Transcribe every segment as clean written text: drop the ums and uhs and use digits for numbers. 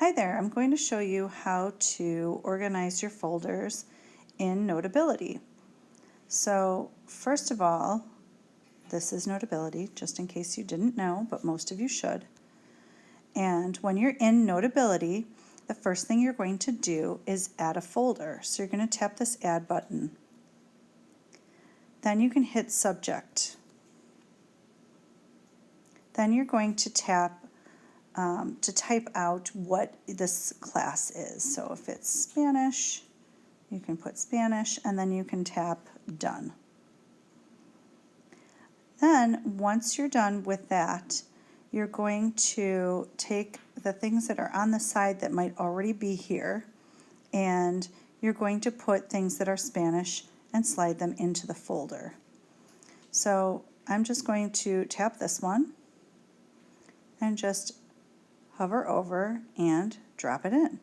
Hi there, I'm going to show you how to organize your folders in Notability. So first of all, this is Notability, just in case you didn't know, but most of you should. And when you're in Notability, the first thing you're going to do is add a folder. So you're going to tap this Add button. Then you can hit Subject. Then you're going to tap to type out what this class is. So if it's Spanish, you can put Spanish, and then you can tap Done. Then once you're done with that, you're going to take the things that are on the side that might already be here, and you're going to put things that are Spanish and slide them into the folder. So I'm just going to tap this one and just hover over and drop it in.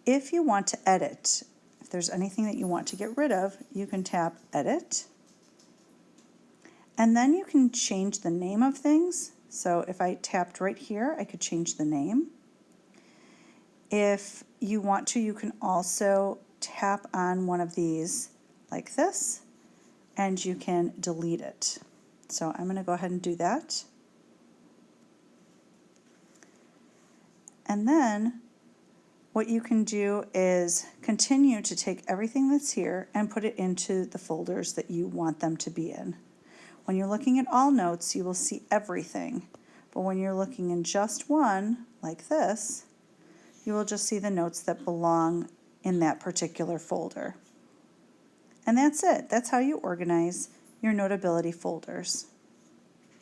If you want to edit, if there's anything that you want to get rid of, you can tap Edit. And then you can change the name of things. So if I tapped right here, I could change the name. If you want to, you can also tap on one of these like this, and you can delete it. So I'm going to go ahead and do that. And then what you can do is continue to take everything that's here and put it into the folders that you want them to be in. When you're looking at all notes, you will see everything. But when you're looking in just one, like this, you will just see the notes that belong in that particular folder. And that's it. That's how you organize your Notability folders.